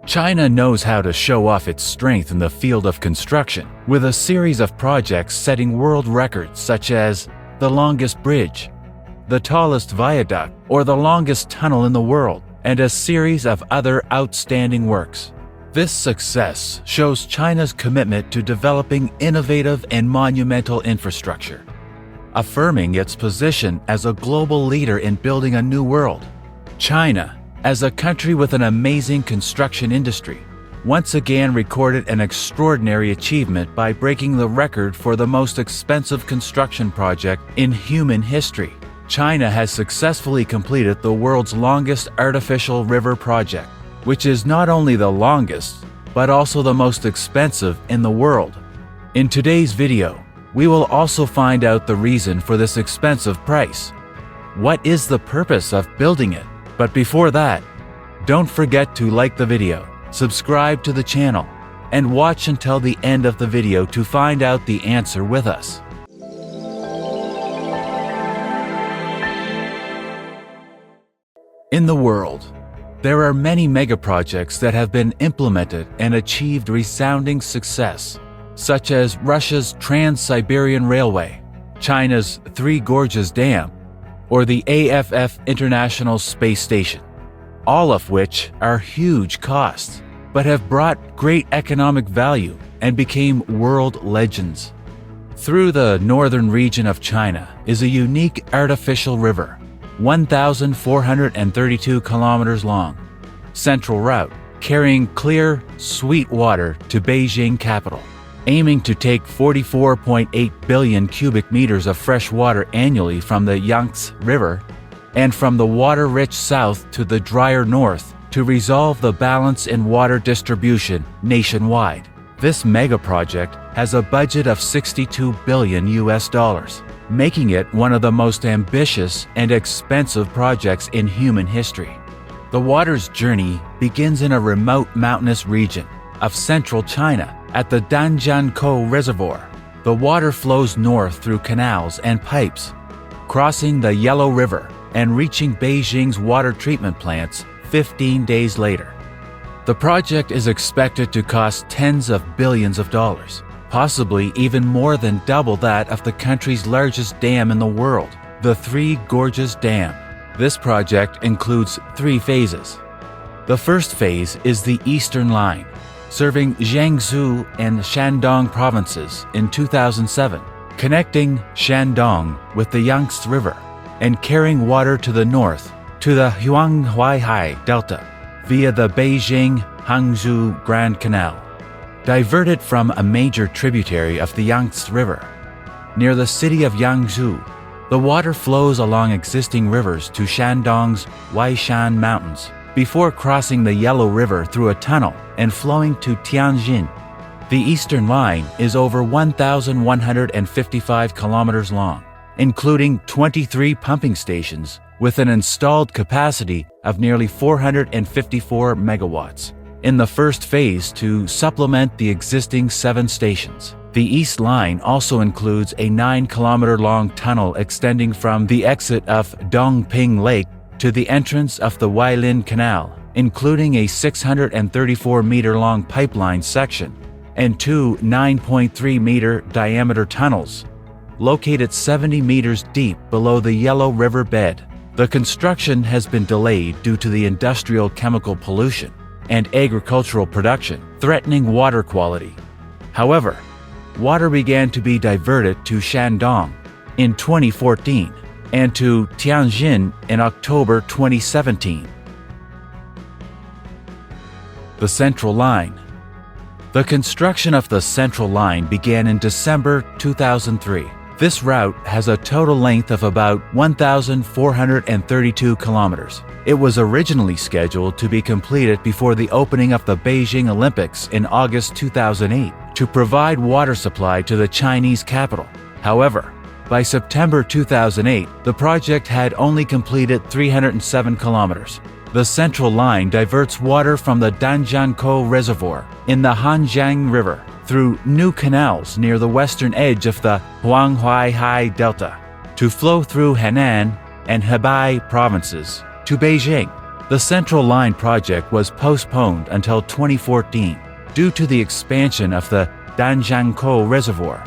China knows how to show off its strength in the field of construction, with a series of projects setting world records such as the longest bridge, the tallest viaduct, or the longest tunnel in the world, and a series of other outstanding works. This success shows China's commitment to developing innovative and monumental infrastructure, affirming its position as a global leader in building a new world. China, as a country with an amazing construction industry, once again recorded an extraordinary achievement by breaking the record for the most expensive construction project in human history. China has successfully completed the world's longest artificial river project, which is not only the longest, but also the most expensive in the world. In today's video, we will also find out the reason for this expensive price. What is the purpose of building it? But before that, don't forget to like the video, subscribe to the channel, and watch until the end of the video to find out the answer with us. In the world, there are many megaprojects that have been implemented and achieved resounding success, such as Russia's Trans-Siberian Railway, China's Three Gorges Dam, or the AFF International Space Station, all of which are huge costs, but have brought great economic value and became world legends. Through the northern region of China is a unique artificial river, 1,432 kilometers long, Central Route, carrying clear, sweet water to Beijing capital, aiming to take 44.8 billion cubic meters of fresh water annually from the Yangtze River and from the water-rich south to the drier north to resolve the balance in water distribution nationwide. This mega project has a budget of $62 billion, making it one of the most ambitious and expensive projects in human history. The water's journey begins in a remote mountainous region of central China at the Danjiankou Reservoir. The water flows north through canals and pipes, crossing the Yellow River and reaching Beijing's water treatment plants 15 days later. The project is expected to cost tens of billions of dollars, possibly even more than double that of the country's largest dam in the world, the Three Gorges Dam. This project includes 3 phases. The first phase is the Eastern Line, serving Jiangsu and Shandong provinces in 2007, connecting Shandong with the Yangtze River and carrying water to the north to the Huanghuihai Delta via the Beijing-Hangzhou Grand Canal. Diverted from a major tributary of the Yangtze River, near the city of Yangzhou, the water flows along existing rivers to Shandong's Waishan Mountains before crossing the Yellow River through a tunnel and flowing to Tianjin. The Eastern Line is over 1,155 kilometers long, including 23 pumping stations with an installed capacity of nearly 454 megawatts. In the first phase to supplement the existing 7 stations. The East Line also includes a 9-kilometer-long tunnel extending from the exit of Dongping Lake to the entrance of the Weilin Canal, including a 634-meter-long pipeline section and 2 9.3-meter diameter tunnels, located 70 meters deep below the Yellow River bed. The construction has been delayed due to the industrial chemical pollution and agricultural production, threatening water quality. However, water began to be diverted to Shandong in 2014 and to Tianjin in October 2017. The Central Line. The construction of the Central Line began in December 2003. This route has a total length of about 1,432 kilometers. It was originally scheduled to be completed before the opening of the Beijing Olympics in August 2008 to provide water supply to the Chinese capital. However, by September 2008, the project had only completed 307 kilometers. The Central Line diverts water from the Danjiankou Reservoir in the Hanjiang River through new canals near the western edge of the Huanghuihai Delta to flow through Henan and Hebei provinces to Beijing. The Central Line project was postponed until 2014 due to the expansion of the Danjiangkou Reservoir.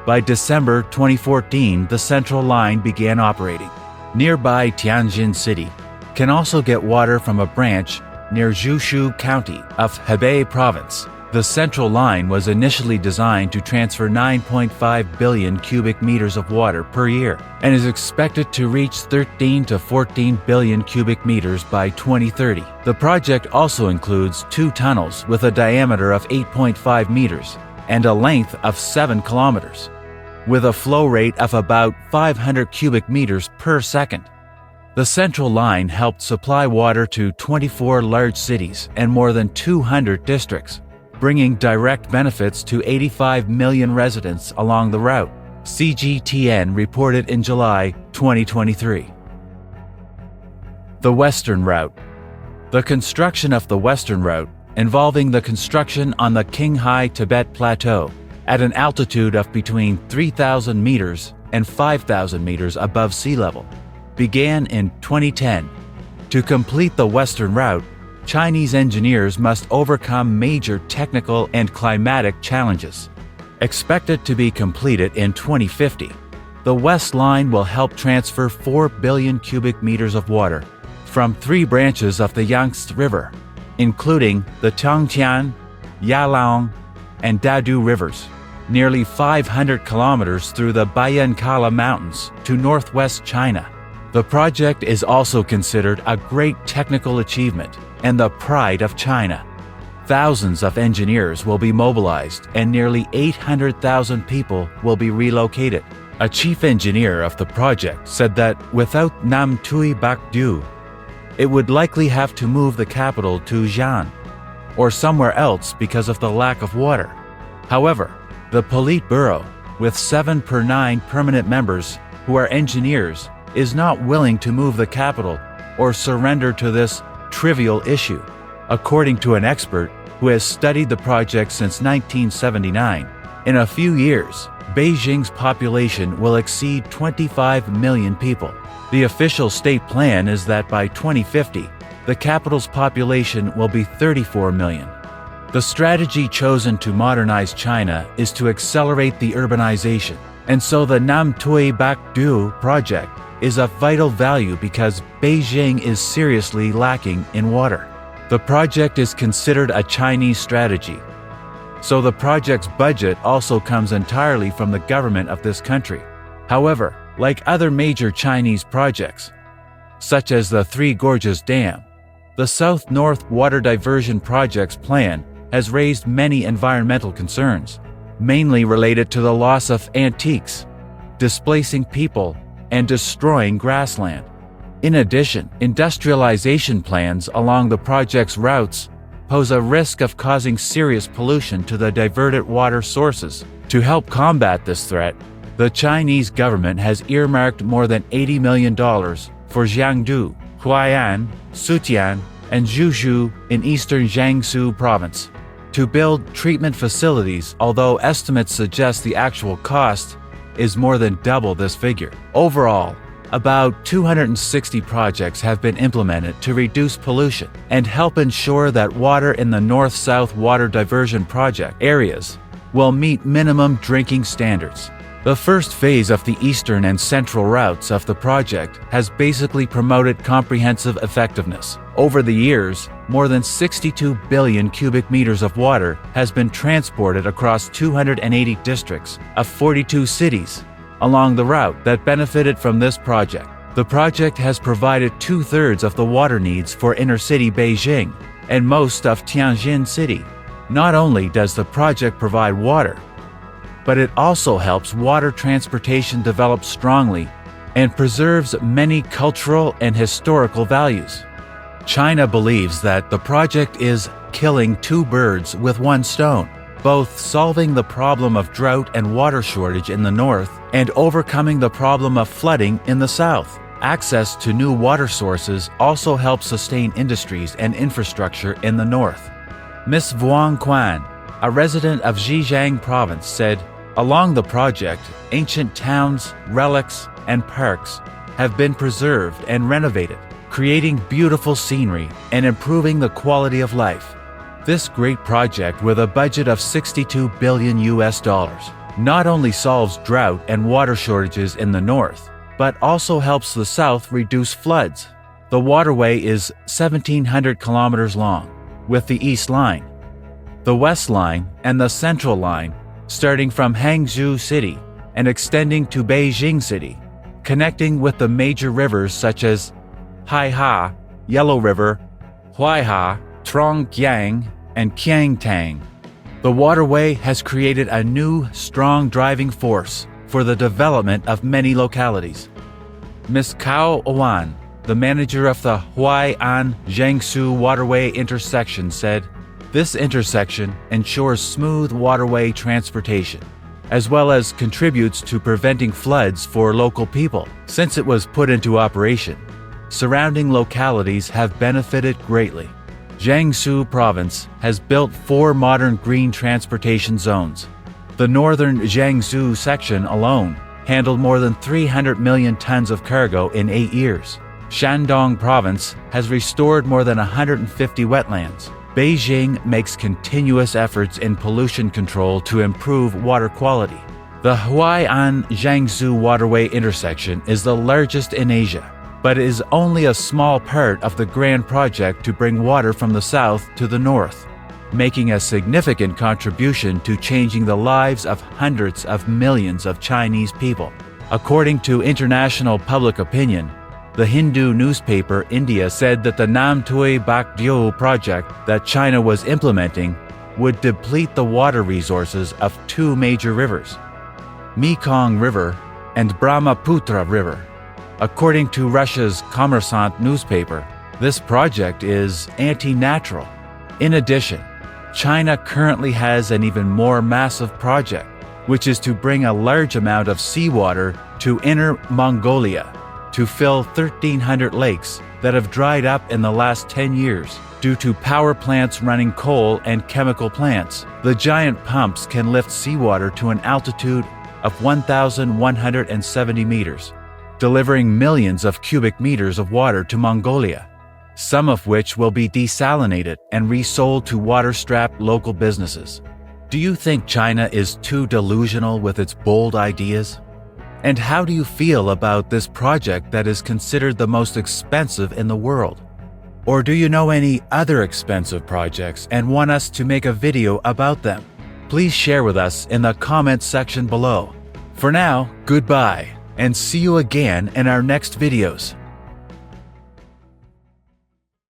By December 2014, the Central Line began operating. Nearby Tianjin City can also get water from a branch near Zhushu County of Hebei Province. The Central Line was initially designed to transfer 9.5 billion cubic meters of water per year and is expected to reach 13 to 14 billion cubic meters by 2030. The project also includes 2 tunnels with a diameter of 8.5 meters and a length of 7 kilometers, with a flow rate of about 500 cubic meters per second. The Central Line helped supply water to 24 large cities and more than 200 districts, bringing direct benefits to 85 million residents along the route, CGTN reported in July 2023. The Western Route. The construction of the Western Route, involving the construction on the Qinghai Tibet Plateau at an altitude of between 3,000 meters and 5,000 meters above sea level, began in 2010. To complete the Western Route, Chinese engineers must overcome major technical and climatic challenges. Expected to be completed in 2050, the West Line will help transfer 4 billion cubic meters of water from 3 branches of the Yangtze River, including the Tongtian, Yalong, and Dadu rivers, nearly 500 kilometers through the Bayankala Mountains to northwest China. The project is also considered a great technical achievement and the pride of China. Thousands of engineers will be mobilized and nearly 800,000 people will be relocated. A chief engineer of the project said that without Nam Tui Bakdu, it would likely have to move the capital to Xi'an or somewhere else because of the lack of water. However, the Politburo, with 7 per 9 permanent members who are engineers, is not willing to move the capital or surrender to this trivial issue. According to an expert who has studied the project since 1979, in a few years, Beijing's population will exceed 25 million people. The official state plan is that by 2050, the capital's population will be 34 million. The strategy chosen to modernize China is to accelerate the urbanization, and so the Nam Tui Bakdu project is of vital value because Beijing is seriously lacking in water. The project is considered a Chinese strategy, so the project's budget also comes entirely from the government of this country. However, like other major Chinese projects, such as the Three Gorges Dam, the South-North Water Diversion Project's plan has raised many environmental concerns, mainly related to the loss of antiques, displacing people, and destroying grassland. In addition, industrialization plans along the project's routes pose a risk of causing serious pollution to the diverted water sources. To help combat this threat, the Chinese government has earmarked more than $80 million for Jiangdu, Huai'an, Sutian, and Zhushu in eastern Jiangsu province to build treatment facilities, although estimates suggest the actual cost is more than double this figure. Overall, about 260 projects have been implemented to reduce pollution and help ensure that water in the North-South Water Diversion Project areas will meet minimum drinking standards. The first phase of the eastern and central routes of the project has basically promoted comprehensive effectiveness. Over the years, more than 62 billion cubic meters of water has been transported across 280 districts of 42 cities along the route that benefited from this project. The project has provided 2/3 of the water needs for inner-city Beijing and most of Tianjin City. Not only does the project provide water, but it also helps water transportation develop strongly and preserves many cultural and historical values. China believes that the project is killing 2 birds with 1 stone, both solving the problem of drought and water shortage in the north and overcoming the problem of flooding in the south. Access to new water sources also helps sustain industries and infrastructure in the north. Ms. Vuong Quan, a resident of Zhejiang province, said, "Along the project, ancient towns, relics, and parks have been preserved and renovated. creating beautiful scenery and improving the quality of life. This great project, with a budget of $62 billion not only solves drought and water shortages in the north, but also helps the south reduce floods. The waterway is 1,700 kilometers long, with the East Line, the West Line, and the Central Line starting from Hangzhou City and extending to Beijing City, connecting with the major rivers such as Haihe, Yellow River, Huaihe, Trongjiang, and Qiangtang. The waterway has created a new, strong driving force for the development of many localities. Ms. Cao Owan, the manager of the Huai'an-Jiangsu Waterway intersection, said, "This intersection ensures smooth waterway transportation, as well as contributes to preventing floods for local people. Since it was put into operation, surrounding localities have benefited greatly." Jiangsu Province has built 4 modern green transportation zones. The northern Jiangsu section alone handled more than 300 million tons of cargo in 8 years. Shandong Province has restored more than 150 wetlands. Beijing makes continuous efforts in pollution control to improve water quality. The Huai'an-Jiangsu Waterway intersection is the largest in Asia, but it is only a small part of the grand project to bring water from the south to the north, making a significant contribution to changing the lives of hundreds of millions of Chinese people. According to international public opinion, the Hindu newspaper India said that the Namtui Bakdeo project that China was implementing would deplete the water resources of 2 major rivers, Mekong River and Brahmaputra River. According to Russia's Kommersant newspaper, this project is anti-natural. In addition, China currently has an even more massive project, which is to bring a large amount of seawater to Inner Mongolia to fill 1,300 lakes that have dried up in the last 10 years due to power plants running coal and chemical plants. The giant pumps can lift seawater to an altitude of 1,170 meters, delivering millions of cubic meters of water to Mongolia, some of which will be desalinated and resold to water-strapped local businesses. Do you think China is too delusional with its bold ideas? And how do you feel about this project that is considered the most expensive in the world? Or do you know any other expensive projects and want us to make a video about them? Please share with us in the comments section below. For now, goodbye, and see you again in our next videos.